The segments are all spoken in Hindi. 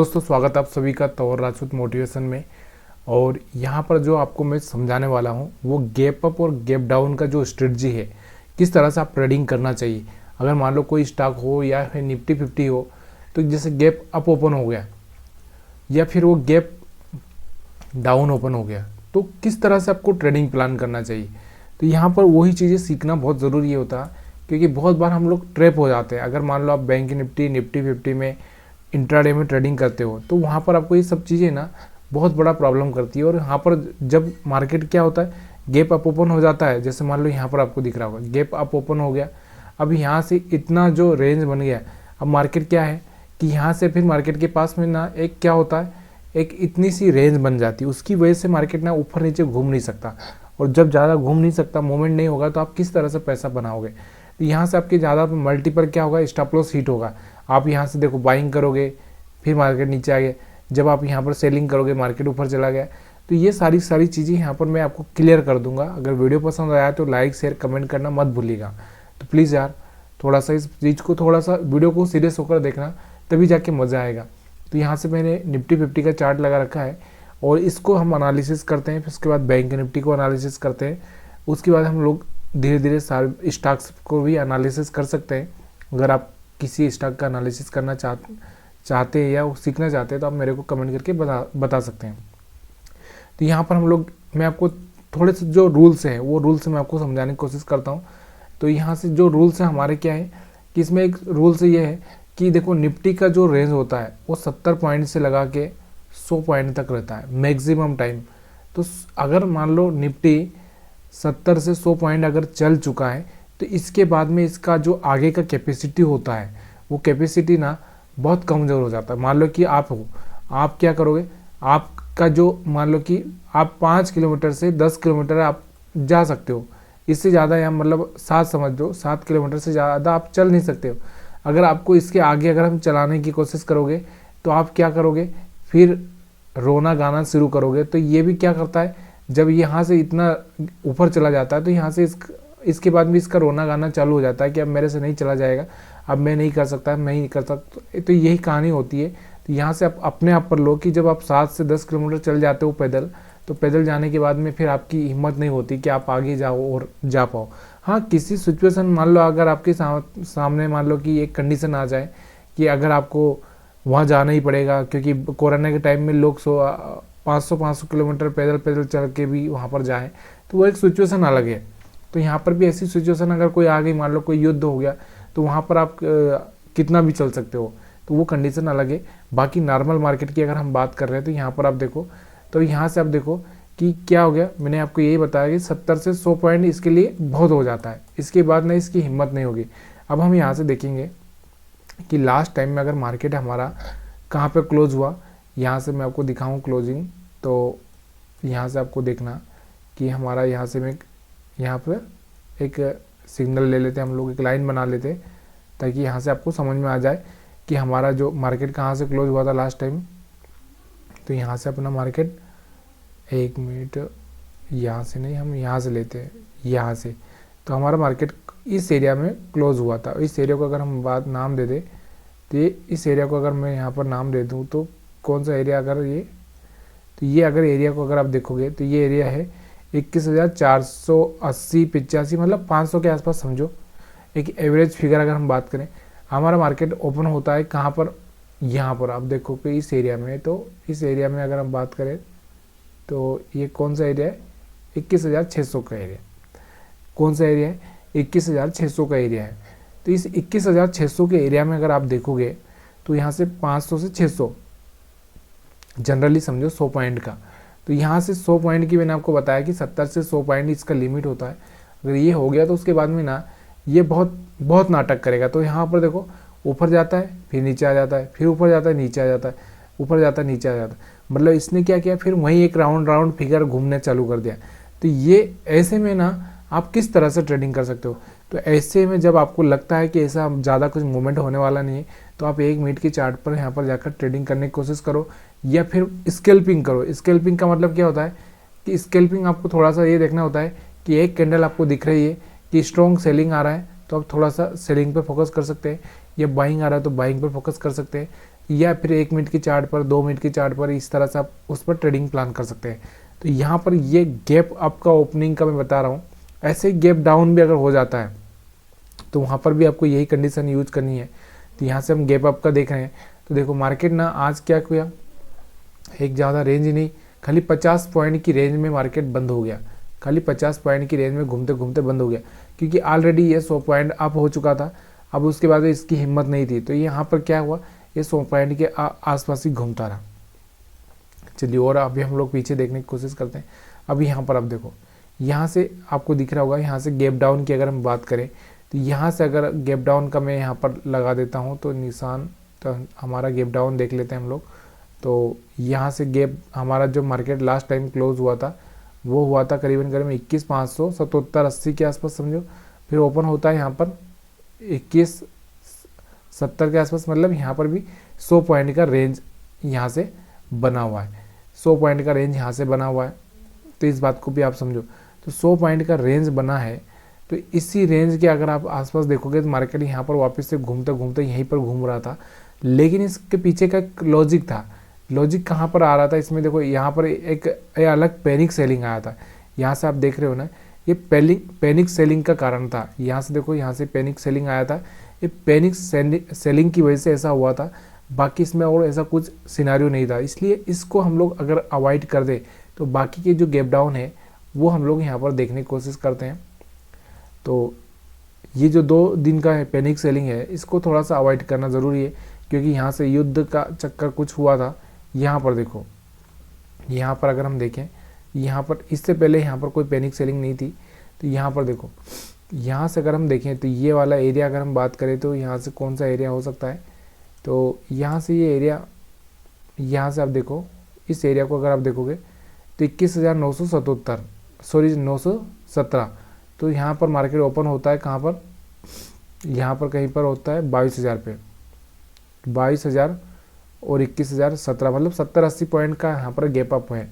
दोस्तों, स्वागत आप सभी का तौर राजपूत मोटिवेशन में। और यहाँ पर जो आपको मैं समझाने वाला हूँ वो गैप अप और गैप डाउन का जो स्ट्रेटजी है, किस तरह से आप ट्रेडिंग करना चाहिए। अगर मान लो कोई स्टॉक हो या फिर निफ्टी 50 हो, तो जैसे गैप अप ओपन हो गया या फिर वो गैप डाउन ओपन हो गया, तो किस तरह से आपको ट्रेडिंग प्लान करना चाहिए। तो यहाँ पर वही चीज़ें सीखना बहुत ज़रूरी होता है, क्योंकि बहुत बार हम लोग ट्रैप हो जाते हैं। अगर मान लो आप बैंक निफ्टी 50 में इंट्राडे में ट्रेडिंग करते हो, तो वहाँ पर आपको ये सब चीज़ें ना बहुत बड़ा प्रॉब्लम करती है। और यहाँ पर जब मार्केट क्या होता है, गैप अप ओपन हो जाता है। जैसे मान लो यहाँ पर आपको दिख रहा होगा गैप अप ओपन हो गया, अब यहाँ से इतना जो रेंज बन गया, अब मार्केट क्या है कि यहाँ से फिर मार्केट के पास में ना एक क्या होता है, एक इतनी सी रेंज बन जाती है। उसकी वजह से मार्केट ना ऊपर नीचे घूम नहीं सकता, और जब ज़्यादा घूम नहीं सकता, मूवमेंट नहीं होगा, तो आप किस तरह से पैसा बनाओगे। तो यहाँ से आपके ज़्यादा मल्टीपल क्या होगा, स्टॉप लॉस हिट होगा। आप यहाँ से देखो बाइंग करोगे, फिर मार्केट नीचे आ गया, जब आप यहाँ पर सेलिंग करोगे मार्केट ऊपर चला गया। तो ये सारी चीज़ें यहाँ पर मैं आपको क्लियर कर दूंगा। अगर वीडियो पसंद आया तो लाइक शेयर कमेंट करना मत भूलिएगा। तो प्लीज़ यार थोड़ा सा इस चीज़ को, थोड़ा सा वीडियो को सीरियस होकर देखना, तभी जाके मज़ा आएगा। तो यहाँ से मैंने निफ्टी 50 का चार्ट लगा रखा है, और इसको हम एनालिसिस करते हैं। फिर उसके बाद बैंक निफ्टी को एनालिसिस करते हैं। उसके बाद हम लोग धीरे धीरे सारे स्टॉक्स को भी एनालिसिस कर सकते हैं। अगर आप किसी स्टॉक का एनालिसिस करना चाहते हैं या वो सीखना चाहते हैं, तो आप मेरे को कमेंट करके बता सकते हैं। तो यहाँ पर हम लोग, मैं आपको थोड़े से जो रूल्स हैं वो रूल्स मैं आपको समझाने की कोशिश करता हूँ। तो यहाँ से जो रूल्स हैं हमारे क्या है कि इसमें एक रूल्स ये है कि देखो, निफ्टी का जो रेंज होता है वो 70 पॉइंट से लगा के 100 पॉइंट तक रहता है मैक्सिमम टाइम। तो अगर मान लो निफ्टी 70 से 100 पॉइंट अगर चल चुका है, तो इसके बाद में इसका जो आगे का कैपेसिटी होता है, वो कैपेसिटी ना बहुत कमज़ोर हो जाता है। मान लो कि आप हो, आप क्या करोगे, आपका जो मान लो कि आप 5 किलोमीटर से 10 किलोमीटर आप जा सकते हो, इससे ज़्यादा या मतलब 7 समझ लो, 7 किलोमीटर से ज़्यादा आप चल नहीं सकते हो। अगर आपको इसके आगे अगर हम चलाने की कोशिश करोगे, तो आप क्या करोगे, फिर रोना गाना शुरू करोगे। तो ये भी क्या करता है, जब यहाँ से इतना ऊपर चला जाता है, तो यहाँ से इसके बाद भी इसका रोना गाना चालू हो जाता है कि अब मेरे से नहीं चला जाएगा, अब मैं नहीं कर सकता, मैं नहीं कर सकता। तो यही कहानी होती है। तो यहाँ से आप अपने आप पर लो कि जब आप 7 से 10 किलोमीटर चल जाते हो पैदल, तो पैदल जाने के बाद में फिर आपकी हिम्मत नहीं होती कि आप आगे जाओ और जा पाओ। हाँ, किसी सिचुएशन मान लो अगर आपके सामने मान लो कि एक कंडीशन आ जाए कि अगर आपको वहाँ जाना ही पड़ेगा, क्योंकि कोरोना के टाइम में लोग 500 किलोमीटर पैदल चल के भी वहाँ पर जाएँ, तो वो एक सिचुएशन अलग है। तो यहाँ पर भी ऐसी सिचुएशन अगर कोई आ गई, मान लो कोई युद्ध हो गया, तो वहाँ पर आप कितना भी चल सकते हो, तो वो कंडीशन अलग है। बाकी नॉर्मल मार्केट की अगर हम बात कर रहे हैं, तो यहाँ पर आप देखो, तो यहाँ से आप देखो कि क्या हो गया। मैंने आपको यही बताया कि 70 से 100 पॉइंट इसके लिए बहुत हो जाता है, इसके बाद ना इसकी हिम्मत नहीं होगी। अब हम यहाँ से देखेंगे कि लास्ट टाइम में अगर मार्केट हमारा कहाँ पे क्लोज हुआ, यहाँ से मैं आपको दिखाऊँ क्लोजिंग। तो यहाँ से आपको देखना कि हमारा यहाँ से मैं यहाँ पर एक सिग्नल ले लेते, हम लोग एक लाइन बना लेते, ताकि यहाँ से आपको समझ में आ जाए कि हमारा जो मार्केट कहाँ से क्लोज हुआ था लास्ट टाइम। तो यहाँ से अपना मार्केट, एक मिनट, यहाँ से नहीं, हम यहाँ से लेते हैं, यहाँ से। तो हमारा मार्केट इस एरिया में क्लोज हुआ था। इस एरिया को अगर हम बात नाम दे दें, तो ये इस एरिया को अगर मैं यहाँ पर नाम दे दूँ, तो कौन सा एरिया, अगर ये, तो ये अगर एरिया को अगर आप देखोगे, तो ये एरिया है 21,480 85, मतलब 500 के आसपास समझो, एक एवरेज फिगर अगर हम बात करें। हमारा मार्केट ओपन होता है कहाँ पर, यहाँ पर आप देखो कि इस एरिया में। तो इस एरिया में अगर हम बात करें, तो ये कौन सा एरिया है, 21,600 का एरिया। कौन सा एरिया है, 21,600 का एरिया है। तो इस 21,600 के एरिया में अगर आप देखोगे, तो यहाँ से 500 से 600 जनरली समझो 100 पॉइंट का। तो यहाँ से 100 पॉइंट की मैंने आपको बताया कि 70 से 100 पॉइंट इसका लिमिट होता है। अगर ये हो गया, तो उसके बाद में ना ये बहुत नाटक करेगा। तो यहाँ पर देखो, ऊपर जाता है, फिर नीचे आ जाता है, फिर ऊपर जाता है, नीचे आ जाता है, ऊपर जाता है, नीचे आ जाता है। मतलब इसने क्या किया, फिर वहीं एक राउंड फिगर घूमने चालू कर दिया। तो ये ऐसे में ना आप किस तरह से ट्रेडिंग कर सकते हो। तो ऐसे में जब आपको लगता है कि ऐसा ज़्यादा कुछ मूवमेंट होने वाला नहीं है, तो आप 1 मिनट की चार्ट पर यहाँ पर जाकर ट्रेडिंग करने की कोशिश करो, या फिर स्कैल्पिंग करो। स्कैल्पिंग का मतलब क्या होता है कि स्कैल्पिंग आपको थोड़ा सा ये देखना होता है कि एक कैंडल आपको दिख रही है कि स्ट्रॉन्ग सेलिंग आ रहा है, तो आप थोड़ा सा सेलिंग पे फोकस कर सकते हैं, या बाइंग आ रहा है तो बाइंग पे फोकस कर सकते हैं। या फिर 1 मिनट की चार्ट पर, 2 मिनट की चार्ट पर, इस तरह से आप उस पर ट्रेडिंग प्लान कर सकते हैं। तो यहाँ पर ये गैप अप का ओपनिंग का मैं बता रहा हूँ। ऐसे ही गैप डाउन भी अगर हो जाता है तो वहाँ पर भी आपको यही कंडीशन यूज करनी है। तो यहाँ से हम गैप अप का देख रहे हैं, तो देखो मार्केट ना आज क्या किया, एक ज़्यादा रेंज ही नहीं, खाली 50 पॉइंट की रेंज में मार्केट बंद हो गया, खाली 50 पॉइंट की रेंज में घूमते घूमते बंद हो गया, क्योंकि ऑलरेडी ये 100 पॉइंट अप हो चुका था। अब उसके बाद इसकी हिम्मत नहीं थी, तो यहाँ पर क्या हुआ, ये 100 पॉइंट के आसपास ही घूमता रहा। चलिए और अभी हम लोग पीछे देखने की कोशिश करते हैं। अभी यहाँ पर अब देखो, यहाँ से आपको दिख रहा होगा, यहाँ से गैप डाउन की अगर हम बात करें तो यहाँ से अगर गैप डाउन का मैं यहाँ पर लगा देता हूँ तो निशान, तो हमारा गैप डाउन देख लेते हैं हम लोग। तो यहाँ से गैप हमारा जो मार्केट लास्ट टाइम क्लोज हुआ था वो हुआ था करीबन 21,577 80 के आसपास समझो। फिर ओपन होता है यहाँ पर 21,70 के आसपास, मतलब यहाँ पर भी 100 पॉइंट का रेंज यहाँ से बना हुआ है, 100 पॉइंट का रेंज यहाँ से बना हुआ है। तो इस बात को भी आप समझो, तो 100 पॉइंट का रेंज बना है, तो इसी रेंज के अगर आप आसपास देखोगे तो मार्केट यहाँ पर वापस से घूमते घूमते यहीं पर घूम रहा था। लेकिन इसके पीछे का एक लॉजिक था, लॉजिक कहाँ पर आ रहा था इसमें, देखो यहाँ पर एक अलग पैनिक सेलिंग आया था। यहाँ से आप देख रहे हो ना, ये पैनिक सेलिंग का कारण था। यहाँ से देखो, यहाँ से पैनिक सेलिंग आया था, ये पैनिक सेलिंग की वजह से ऐसा हुआ था, बाकी इसमें और ऐसा कुछ सिनारियो नहीं था। इसलिए इसको हम लोग अगर अवॉइड कर दे तो बाकी के जो गैप डाउन है वो हम लोग यहाँ पर देखने की कोशिश करते हैं। तो ये जो 2 दिन का है पैनिक सेलिंग है, इसको थोड़ा सा अवॉइड करना ज़रूरी है, क्योंकि यहाँ से युद्ध का चक्कर कुछ हुआ था। यहाँ पर देखो, यहाँ पर अगर हम देखें, यहाँ पर इससे पहले यहाँ पर कोई पैनिक सेलिंग नहीं थी। तो यहाँ पर देखो, यहाँ से अगर हम देखें तो ये वाला एरिया अगर हम बात करें तो यहाँ से कौन सा एरिया हो सकता है, तो यहाँ से ये एरिया, यहाँ से आप देखो इस एरिया को अगर आप देखोगे तो 21,977 सॉरी 917। तो यहाँ पर मार्केट ओपन होता है कहाँ पर, यहाँ पर कहीं पर होता है 22,000 पे, 22,000 और 21,017, मतलब 70-80 पॉइंट का यहाँ पर गैप अप है।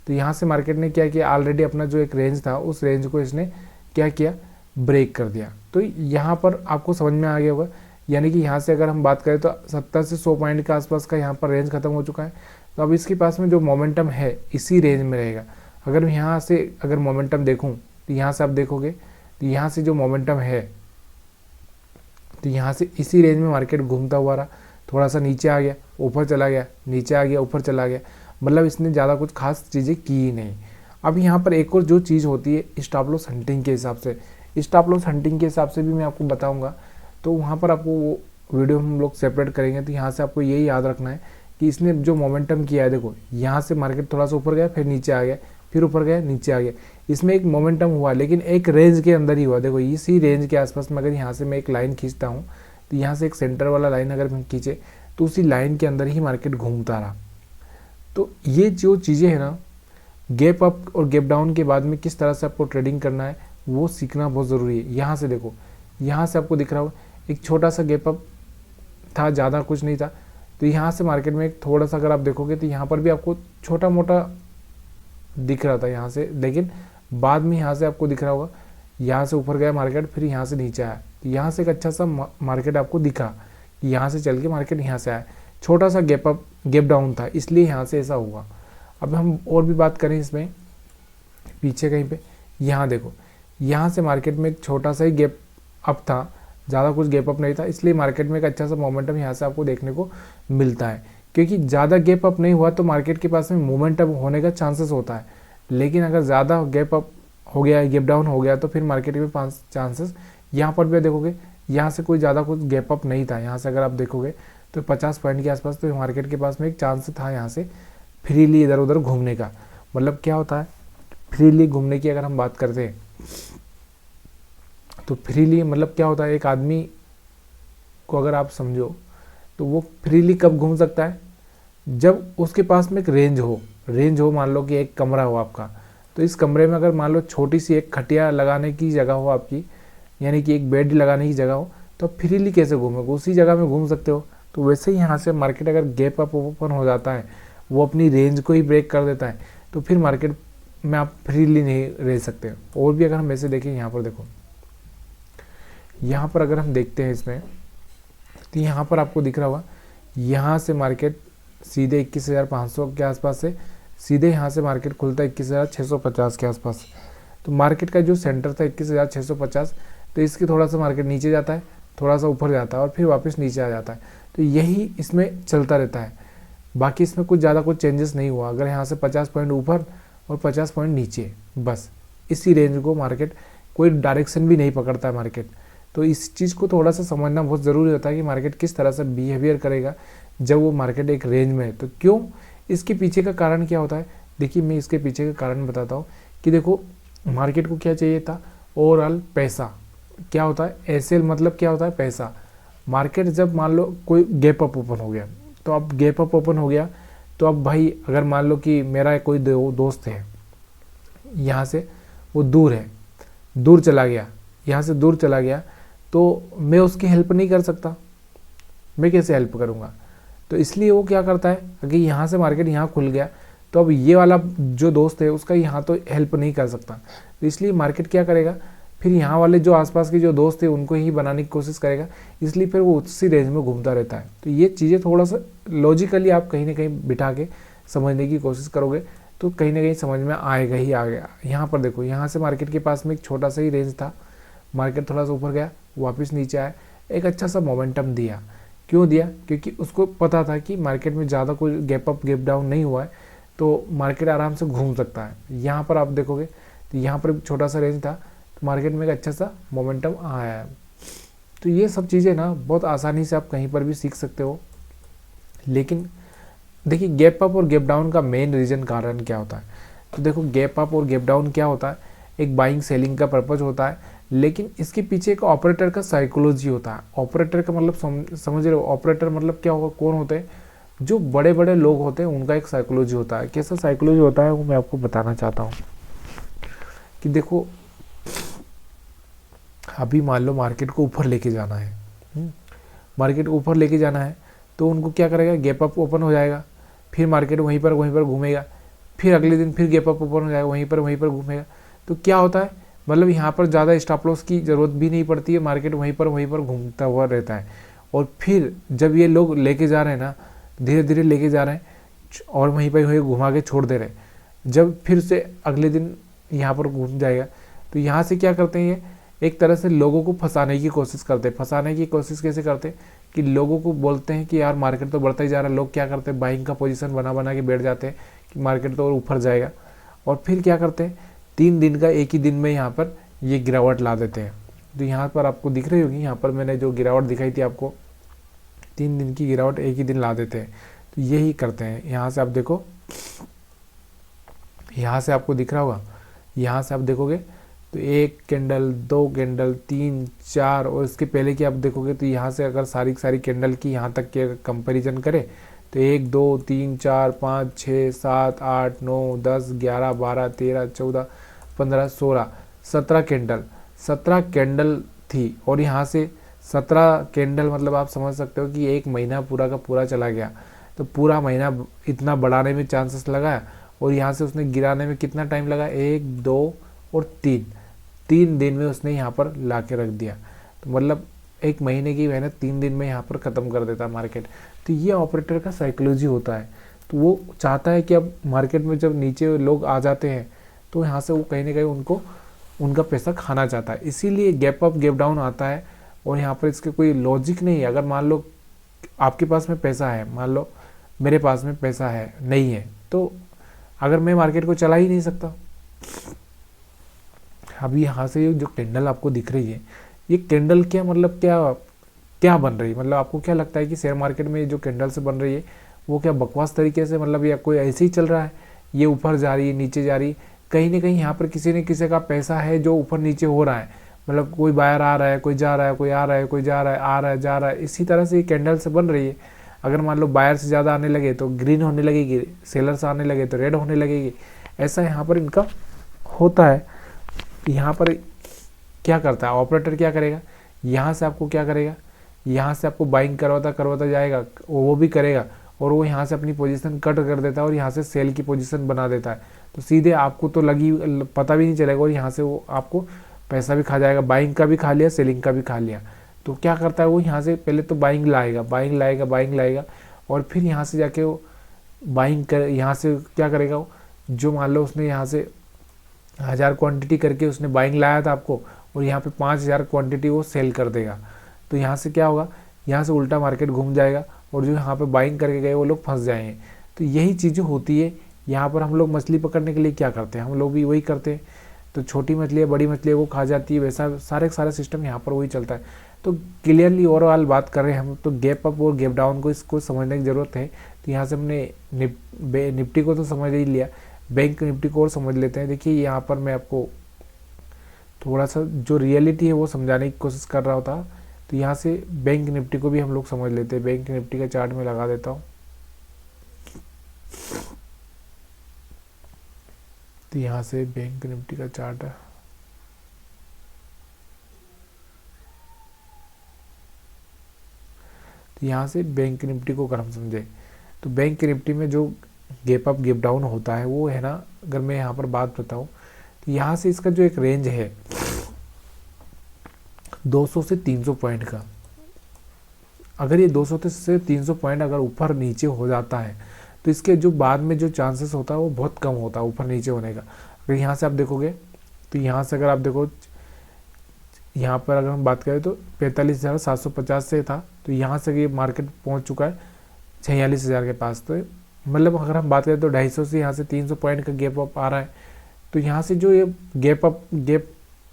तो यहाँ से मार्केट ने क्या किया, ऑलरेडी अपना जो एक रेंज था उस रेंज को इसने क्या किया, ब्रेक कर दिया। तो यहाँ पर आपको समझ में आ गया होगा, यानी कि यहाँ से अगर हम बात करें तो 70 से 100 पॉइंट के आसपास का यहाँ पर रेंज खत्म हो चुका है। तो अब इसके पास में जो मोमेंटम है इसी रेंज में रहेगा। अगर मैं यहाँ से अगर मोमेंटम देखूँ तो यहाँ से आप देखोगे तो यहाँ से जो मोमेंटम है, तो यहाँ से इसी रेंज में मार्केट घूमता हुआ रहा, थोड़ा सा नीचे आ गया, ऊपर चला गया, नीचे आ गया, ऊपर चला गया, मतलब इसने ज़्यादा कुछ खास चीज़ें की ही नहीं। अब यहाँ पर एक और जो चीज़ होती है स्टॉप लॉस हंटिंग के हिसाब से, स्टॉप लॉस हंटिंग के हिसाब से भी मैं आपको बताऊँगा। तो वहाँ पर आपको वो वीडियो हम लोग सेपरेट करेंगे। तो यहाँ से आपको यही याद रखना है कि इसने जो मोमेंटम किया है, देखो यहाँ से मार्केट थोड़ा सा ऊपर गया, फिर नीचे आ गया, फिर ऊपर गया, नीचे आ गया, इसमें एक मोमेंटम हुआ, लेकिन एक रेंज के अंदर ही हुआ। देखो इसी रेंज के आसपास में अगर यहाँ से मैं एक लाइन खींचता हूँ, तो यहाँ से एक सेंटर वाला लाइन अगर मैं खींचे तो उसी लाइन के अंदर ही मार्केट घूमता रहा। तो ये जो चीज़ें हैं ना, गैप अप और गैप डाउन के बाद में किस तरह से आपको ट्रेडिंग करना है वो सीखना बहुत ज़रूरी है। यहाँ से देखो, यहाँ से आपको दिख रहा होगा एक छोटा सा गैप अप था, ज़्यादा कुछ नहीं था। तो यहाँ से मार्केट में एक थोड़ा सा अगर आप देखोगे तो यहाँ पर भी आपको छोटा मोटा दिख रहा था यहाँ से, लेकिन बाद में यहाँ से आपको दिख रहा होगा, यहाँ से ऊपर गया मार्केट, फिर यहाँ से नीचे आया। तो यहाँ से एक अच्छा सा मार्केट आपको दिखा कि यहाँ से चल के मार्केट यहाँ से आया, छोटा सा गैप अप गैप डाउन था, इसलिए यहाँ से ऐसा हुआ। अब हम और भी बात करें इसमें पीछे कहीं पे, यहाँ देखो, यहाँ से मार्केट में एक छोटा सा ही गैप अप था, ज़्यादा कुछ गैप अप नहीं था, इसलिए मार्केट में एक अच्छा सा मोमेंटम यहाँ से आपको देखने को मिलता है। क्योंकि ज़्यादा गैप अप नहीं हुआ तो मार्केट के पास में मोमेंटम होने का चांसेस होता है, लेकिन अगर ज़्यादा गैप अप हो गया है, गैप डाउन हो गया, तो फिर मार्केट में 5 चांसेस। यहाँ पर भी देखोगे, यहाँ से कोई ज़्यादा कुछ गैप अप नहीं था, यहाँ से अगर आप देखोगे तो 50 पॉइंट के आसपास तो मार्केट के पास में एक चांस था यहाँ से फ्रीली इधर उधर घूमने का। मतलब क्या होता है फ्रीली घूमने की अगर हम बात करते हैं तो फ्रीली मतलब क्या होता है, एक आदमी को अगर आप समझो तो वो फ्रीली कब घूम सकता है, जब उसके पास में एक रेंज हो। मान लो कि एक कमरा हो आपका, तो इस कमरे में अगर मान लो छोटी सी एक खटिया लगाने की जगह हो आपकी, यानी कि एक बेड लगाने की जगह हो, तो फ्रीली कैसे घूमोगे, उसी जगह में घूम सकते हो। तो वैसे ही यहाँ से मार्केट अगर गैप अप ओपन हो जाता है, वो अपनी रेंज को ही ब्रेक कर देता है, तो फिर मार्केट में आप फ्रीली नहीं रह सकते। और भी अगर हम वैसे देखें, यहाँ पर देखो, यहाँ पर अगर हम देखते हैं इसमें, तो यहाँ पर आपको दिख रहा होगा यहाँ से मार्केट सीधे 21,500 के आसपास से सीधे यहाँ से मार्केट खुलता है 21,650 के आसपास। तो मार्केट का जो सेंटर था 21,650, तो इसके थोड़ा सा मार्केट नीचे जाता है, थोड़ा सा ऊपर जाता है और फिर वापस नीचे आ जाता है। तो यही इसमें चलता रहता है, बाकी इसमें कुछ ज़्यादा कुछ चेंजेस नहीं हुआ। अगर यहाँ से 50 पॉइंट ऊपर और 50 पॉइंट नीचे, बस इसी रेंज को मार्केट, कोई डायरेक्शन भी नहीं पकड़ता है मार्केट। तो इस चीज़ को थोड़ा सा समझना बहुत ज़रूरी होता है कि मार्केट किस तरह से बिहेवियर करेगा जब वो मार्केट एक रेंज में है। तो क्यों, इसके पीछे का कारण क्या होता है, देखिए मैं इसके पीछे का कारण बताता हूँ कि देखो मार्केट को क्या चाहिए था, ओवरऑल पैसा। क्या होता है एसएल, मतलब क्या होता है पैसा। मार्केट जब मान लो कोई गैप अप ओपन हो गया, तो अब गैप अप ओपन हो गया तो अब भाई अगर मान लो कि मेरा कोई दोस्त है, यहाँ से वो दूर चला गया, यहाँ से दूर चला गया, तो मैं उसकी हेल्प नहीं कर सकता, मैं कैसे हेल्प करूँगा। तो इसलिए वो क्या करता है, अगर यहाँ से मार्केट यहाँ खुल गया तो अब ये वाला जो दोस्त है उसका यहाँ तो हेल्प नहीं कर सकता, तो इसलिए मार्केट क्या करेगा, फिर यहाँ वाले जो आसपास के जो दोस्त है उनको ही बनाने की कोशिश करेगा, इसलिए फिर वो उसी रेंज में घूमता रहता है। तो ये चीज़ें थोड़ा सा लॉजिकली आप कहीं ना कहीं बिठा के समझने की कोशिश करोगे तो कहीं ना कहीं समझ में आएगा ही आएगा। यहाँ पर देखो, यहाँ से मार्केट के पास में एक छोटा सा ही रेंज था, मार्केट थोड़ा सा ऊपर गया, वापस नीचे आया, एक अच्छा सा मोमेंटम दिया। क्यों दिया, क्योंकि उसको पता था कि मार्केट में ज़्यादा कोई गैप अप गैप डाउन नहीं हुआ है, तो मार्केट आराम से घूम सकता है। यहाँ पर आप देखोगे तो यहाँ पर छोटा सा रेंज था, तो मार्केट में एक अच्छा सा मोमेंटम आया है। तो ये सब चीज़ें ना बहुत आसानी से आप कहीं पर भी सीख सकते हो। लेकिन देखिए गैप अप और गैप डाउन का मेन रीज़न कारण क्या होता है, तो देखो गैप अप और गैप डाउन क्या होता है, एक बाइंग सेलिंग का पर्पज़ होता है, लेकिन इसके पीछे एक ऑपरेटर का साइकोलॉजी होता है। ऑपरेटर का मतलब समझ रहे हो, ऑपरेटर मतलब क्या होगा, कौन होते हैं, जो बड़े बड़े लोग होते हैं उनका एक साइकोलॉजी होता है। कैसा साइकोलॉजी होता है वो मैं आपको बताना चाहता हूँ कि देखो अभी मान लो मार्केट को ऊपर लेके जाना है, मार्केट को ऊपर लेके जाना है, तो उनको क्या करेगा, गैप अप ओपन हो जाएगा, फिर मार्केट वहीं पर घूमेगा, फिर अगले दिन फिर गैप अप ओपन हो जाएगा, वहीं पर घूमेगा। तो क्या होता है, मतलब यहाँ पर ज़्यादा स्टॉप लॉस की ज़रूरत भी नहीं पड़ती है, मार्केट वहीं पर घूमता हुआ रहता है। और फिर जब ये लोग लेके जा रहे हैं ना, धीरे धीरे लेके जा रहे हैं और वहीं पर घुमा के छोड़ दे रहे हैं, जब फिर से अगले दिन यहाँ पर घूम जाएगा, तो यहाँ से क्या करते हैं, ये एक तरह से लोगों को फंसाने की कोशिश करते हैं। फंसाने की कोशिश कैसे करते हैं कि लोगों को बोलते हैं कि यार मार्केट तो बढ़ता ही जा रहा है, लोग क्या करते हैं बाइंग का पोजीशन बना के बैठ जाते हैं कि मार्केट तो और ऊपर जाएगा, और फिर क्या करते हैं 3 दिन का एक ही दिन में यहाँ पर ये गिरावट ला देते हैं। तो यहाँ पर आपको दिख रही होगी, यहाँ पर मैंने जो गिरावट दिखाई थी आपको, 3 दिन की गिरावट एक ही दिन ला देते हैं। तो यही करते हैं। यहाँ से आप देखो, यहाँ से आपको दिख रहा होगा, यहाँ से आप देखोगे तो 1 कैंडल 2 कैंडल 3 4, और इसके पहले की आप देखोगे तो यहाँ से अगर सारी कैंडल की यहाँ तक के कंपैरिजन करें तो 1 2 3 4 5 6 7 8 9 10 11 12 13 14 15 16 17 कैंडल थी, और यहाँ से 17 कैंडल मतलब आप समझ सकते हो कि एक महीना पूरा का पूरा चला गया। तो पूरा महीना इतना बढ़ाने में चांसेस लगाया, और यहाँ से उसने गिराने में कितना टाइम लगा, 1 2 और 3 दिन में उसने यहाँ पर ला के रख दिया। तो मतलब एक महीने की मेहनत 3 दिन में यहाँ पर ख़त्म कर देता मार्केट। तो ये ऑपरेटर का साइकोलॉजी होता है। तो वो चाहता है कि अब मार्केट में जब नीचे लोग आ जाते हैं तो यहाँ से वो कहीं ना कहीं उनको उनका पैसा खाना चाहता है, इसीलिए गैप अप गैप डाउन आता है। और यहाँ पर इसके कोई लॉजिक नहीं है। अगर मान लो आपके पास में पैसा है, मान लो मेरे पास में पैसा है नहीं है, तो अगर मैं मार्केट को चला ही नहीं सकता। अभी यहाँ से जो कैंडल आपको दिख रही है, ये कैंडल क्या मतलब क्या बन रही है, मतलब आपको क्या लगता है कि शेयर मार्केट में जो कैंडल से बन रही है वो क्या बकवास तरीके से, मतलब या कोई ऐसे ही चल रहा है, ये ऊपर जा रही है नीचे जा रही है, कहीं ना कहीं यहाँ पर किसी न किसी का पैसा है जो ऊपर नीचे हो रहा है। मतलब कोई बायर आ रहा है, कोई जा रहा है, कोई आ रहा है, कोई जा रहा है, आ रहा है जा रहा है, इसी तरह से ये कैंडल से बन रही है। अगर मान लो बायर से ज़्यादा आने लगे तो ग्रीन होने लगेगी, सेलर से आने लगे तो रेड होने लगेगी। ऐसा यहाँ पर इनका होता है। यहाँ पर क्या करता है ऑपरेटर, क्या करेगा, यहाँ से आपको क्या करेगा, यहाँ से आपको बाइंग करवाता जाएगा, वो भी करेगा, और वो यहाँ से अपनी पोजीशन कट कर देता है और यहाँ से सेल की पोजीशन बना देता है। तो सीधे आपको तो पता भी नहीं चलेगा, और यहाँ से वो आपको पैसा भी खा जाएगा, बाइंग का भी खा लिया, सेलिंग का भी खा लिया। तो क्या करता है वो, यहाँ से पहले तो बाइंग लाएगा और फिर यहाँ से जाके वो बाइंग कर, यहाँ से क्या करेगा वो, जो मान लो उसने यहाँ से 1000 क्वांटिटी करके उसने बाइंग लाया था आपको, और यहाँ पे 5000 क्वांटिटी वो सेल कर देगा। तो यहाँ से क्या होगा, यहाँ से उल्टा मार्केट घूम जाएगा और जो यहाँ पे बाइंग करके गए वो लोग फंस जाएंगे। तो यही चीज़ें होती है। यहाँ पर हम लोग मछली पकड़ने के लिए क्या करते हैं, हम लोग भी वही करते हैं। तो छोटी मछलियाँ बड़ी मछलियों को खा जाती है, वैसा सारा सिस्टम यहाँ पर वही चलता है। तो क्लियरली ओवरऑल बात कर रहे हैं हम, तो गैप अप और गैप डाउन को इसको समझने की ज़रूरत है। तो यहाँ से हमने निफ्टी को तो समझ ही लिया, बैंक निफ्टी को और समझ लेते हैं। देखिए यहाँ पर मैं आपको थोड़ा सा जो रियलिटी है वो समझाने की कोशिश कर रहा था। तो यहाँ से बैंक निफ्टी को भी हम लोग समझ लेते हैं। बैंक निफ्टी का चार्ट में लगा देता हूँ। तो यहाँ से बैंक निफ्टी का चार्ट है, तो यहाँ से बैंक निफ्टी को अगर हम समझे तो बैंक निफ्टी में जो गैप अप गैप डाउन होता है वो है ना, अगर मैं यहाँ पर बात बताऊँ तो यहाँ से इसका जो एक रेंज है 200 से 300 पॉइंट का, अगर ये 200 से 300 पॉइंट अगर ऊपर नीचे हो जाता है तो इसके जो बाद में जो चांसेस होता है वो बहुत कम होता है ऊपर नीचे होने का। अगर यहाँ से आप देखोगे तो यहाँ से अगर आप देखो, यहाँ पर अगर हम बात करें तो 45,750 से था, तो यहाँ से ये मार्केट पहुँच चुका है 46,000 के पास। तो मतलब अगर हम बात करें तो 250 से यहाँ से 300 पॉइंट का गैप अप आ रहा है। तो यहाँ से जो ये गैप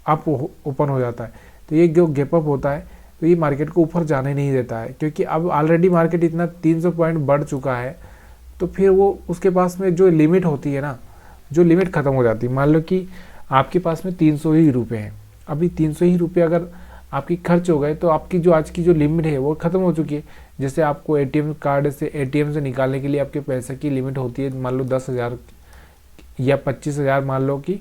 अप ओपन हो जाता है, तो ये जो गैप अप होता है तो ये मार्केट को ऊपर जाने नहीं देता है, क्योंकि अब ऑलरेडी मार्केट इतना 300 पॉइंट बढ़ चुका है। तो फिर वो उसके पास में जो लिमिट होती है ना, जो लिमिट ख़त्म हो जाती है। मान लो कि आपके पास में 300 ही रुपये हैं, अभी 300 ही रुपये अगर आपकी खर्च हो गए तो आपकी जो आज की जो लिमिट है वो ख़त्म हो चुकी है। जैसे आपको एटीएम कार्ड से एटीएम से निकालने के लिए आपके पैसे की लिमिट होती है, मान लो 10,000 या 25,000, मान लो कि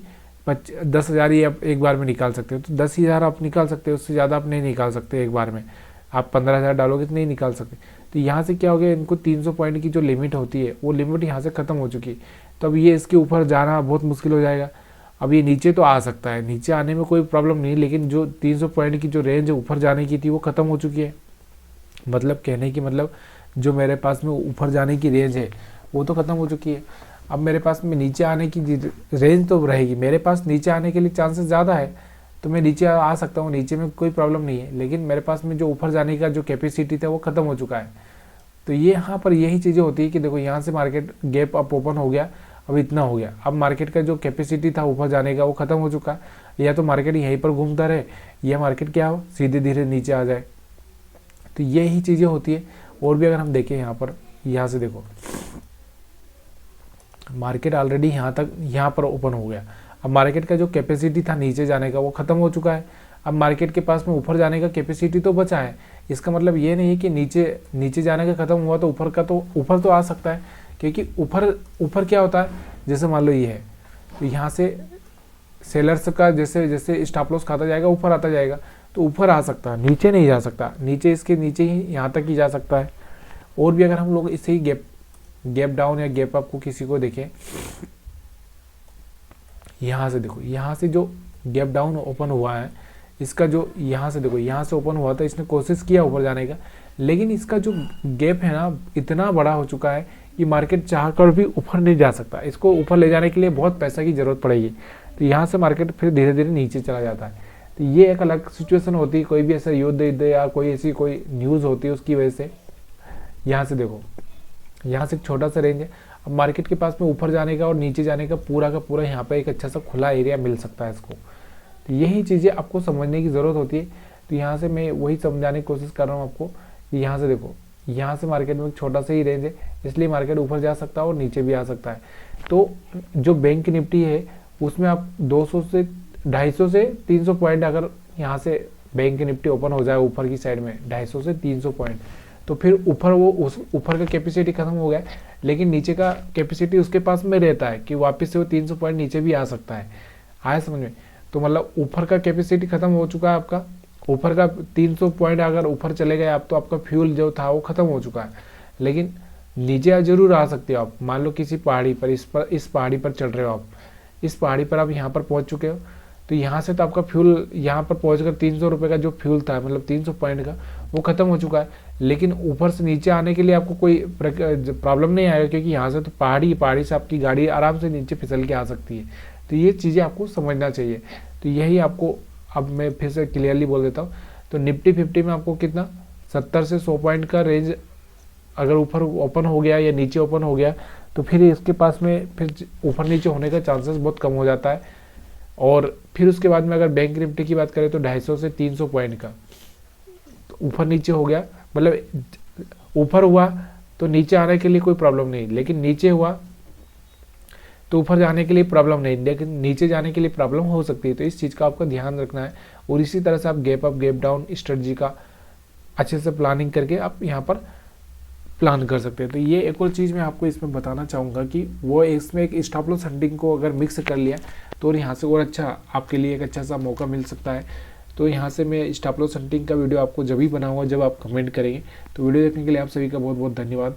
10,000 ही आप एक बार में निकाल सकते हो, तो 10,000 आप निकाल सकते हो, उससे ज़्यादा आप नहीं निकाल सकते एक बार में। आप 15,000 डालोगे तो नहीं निकाल सकते। तो यहाँ से क्या हो गया, इनको 300 पॉइंट की जो लिमिट होती है वो लिमिट यहाँ से ख़त्म हो चुकी है। तो अब ये इसके ऊपर जाना बहुत मुश्किल हो जाएगा। अब ये नीचे तो आ सकता है, नीचे आने में कोई प्रॉब्लम नहीं, लेकिन जो 300 पॉइंट की जो रेंज ऊपर जाने की थी वो ख़त्म हो चुकी है। मतलब कहने की मतलब जो मेरे पास में ऊपर जाने की रेंज है वो तो ख़त्म हो चुकी है। अब मेरे पास में नीचे आने की रेंज तो रहेगी, मेरे पास नीचे आने के लिए चांसेस ज़्यादा है, तो मैं नीचे आ सकता हूँ, नीचे में कोई प्रॉब्लम नहीं है। लेकिन मेरे पास में जो ऊपर जाने का जो कैपेसिटी था वो ख़त्म हो चुका है। तो ये यहाँ पर यही चीज़ें होती है कि देखो यहाँ से मार्केट गैप अप ओपन हो गया, अब इतना हो गया, अब मार्केट का जो कैपेसिटी था ऊपर जाने का वो ख़त्म हो चुका है। या तो मार्केट यहीं पर घूमता रहे, या मार्केट क्या हो सीधे धीरे नीचे आ जाए। तो यही चीज़ें होती है। और भी अगर हम देखें यहाँ पर, यहाँ से देखो मार्केट ऑलरेडी यहाँ पर ओपन हो गया। अब मार्केट का जो कैपेसिटी था नीचे जाने का वो ख़त्म हो चुका है। अब मार्केट के पास में ऊपर जाने का कैपेसिटी तो बचा है। इसका मतलब ये नहीं है कि नीचे जाने का ख़त्म हुआ तो ऊपर तो आ सकता है, क्योंकि ऊपर क्या होता है, जैसे मान लो ये है, तो यहाँ से सेलर्स का जैसे जैसे स्टॉप लॉस खाता जाएगा ऊपर आता जाएगा, तो ऊपर आ सकता है, नीचे नहीं जा सकता। नीचे इसके नीचे ही यहाँ तक ही जा सकता है। और भी अगर हम लोग इससे ही गैप डाउन या गैप अप को किसी को देखें, यहाँ से देखो, यहाँ से जो गैप डाउन ओपन हुआ है इसका जो यहाँ से देखो, यहाँ से ओपन हुआ था, इसने कोशिश किया ऊपर जाने का, लेकिन इसका जो गैप है ना इतना बड़ा हो चुका है कि मार्केट चाहकर भी ऊपर नहीं जा सकता। इसको ऊपर ले जाने के लिए बहुत पैसा की ज़रूरत पड़ेगी। तो यहाँ से मार्केट फिर धीरे धीरे नीचे चला जाता है। तो ये एक अलग सिचुएशन होती है, कोई भी ऐसा युद्ध या कोई ऐसी कोई न्यूज़ होती है उसकी वजह से। यहाँ से देखो, यहाँ से एक छोटा सा रेंज है, अब मार्केट के पास में ऊपर जाने का और नीचे जाने का पूरा यहाँ पे एक अच्छा सा खुला एरिया मिल सकता है इसको। तो यही चीज़ें आपको समझने की ज़रूरत होती है। तो यहाँ से मैं वही समझाने की कोशिश कर रहा हूँ आपको कि यहाँ से देखो, यहाँ से मार्केट में एक छोटा सा ही रेंज है, इसलिए मार्केट ऊपर जा सकता है और नीचे भी आ सकता है। तो जो बैंक निफ्टी है उसमें आप 200 से 250 से 300 पॉइंट अगर यहाँ से बैंक निफ्टी ओपन हो जाए ऊपर की साइड में 250 से 300 पॉइंट, तो फिर ऊपर वो उस ऊपर का कैपेसिटी खत्म हो गया, लेकिन नीचे का कैपेसिटी उसके पास में रहता है कि वापस से वो 300 पॉइंट नीचे भी आ सकता है। आया समझ में? तो मतलब ऊपर का कैपेसिटी खत्म हो चुका है आपका, ऊपर का 300 पॉइंट अगर ऊपर चले गए आप तो आपका फ्यूल जो था वो खत्म हो चुका है। लेकिन नीचे जरूर आ सकते हो आप। मान लो किसी पहाड़ी पर इस पहाड़ी पर चढ़ रहे हो आप, इस पहाड़ी पर आप यहाँ पर पहुँच चुके हो, तो यहाँ से तो आपका फ्यूल यहाँ पर पहुँचकर 300 रुपये का जो फ्यूल था, मतलब 300 पॉइंट का, वो ख़त्म हो चुका है। लेकिन ऊपर से नीचे आने के लिए आपको कोई प्रॉब्लम नहीं आएगा, क्योंकि यहाँ से तो पहाड़ी से आपकी गाड़ी आराम से नीचे फिसल के आ सकती है। तो ये चीज़ें आपको समझना चाहिए। तो यही आपको अब मैं फिर से क्लियरली बोल देता हूँ। तो निफ्टी 50 में आपको कितना 70 से 100 पॉइंट का रेंज अगर ऊपर ओपन हो गया या नीचे ओपन हो गया, तो फिर इसके पास में फिर ऊपर नीचे होने का चांसेस बहुत कम हो जाता है। और फिर उसके बाद में अगर बैंक निफ्टी की बात करें तो 250 से 300 पॉइंट का तो ऊपर नीचे हो गया, मतलब ऊपर हुआ तो नीचे आने के लिए कोई प्रॉब्लम नहीं, लेकिन नीचे हुआ तो ऊपर जाने के लिए प्रॉब्लम नहीं, लेकिन नीचे जाने के लिए प्रॉब्लम हो सकती है। तो इस चीज़ का आपको ध्यान रखना है। और इसी तरह से आप gap up gap down strategy का अच्छे से प्लानिंग करके आप यहाँ पर प्लान कर सकते हैं। तो ये एक और चीज़ मैं आपको इसमें बताना चाहूँगा कि वो इसमें एक स्टॉप लॉस हंटिंग को अगर मिक्स कर लिया तो यहाँ से और अच्छा आपके लिए एक अच्छा सा मौका मिल सकता है। तो यहाँ से मैं स्टॉप लॉस हंटिंग का वीडियो आपको जब भी बनाऊँगा जब आप कमेंट करेंगे। तो वीडियो देखने के लिए आप सभी का बहुत बहुत धन्यवाद।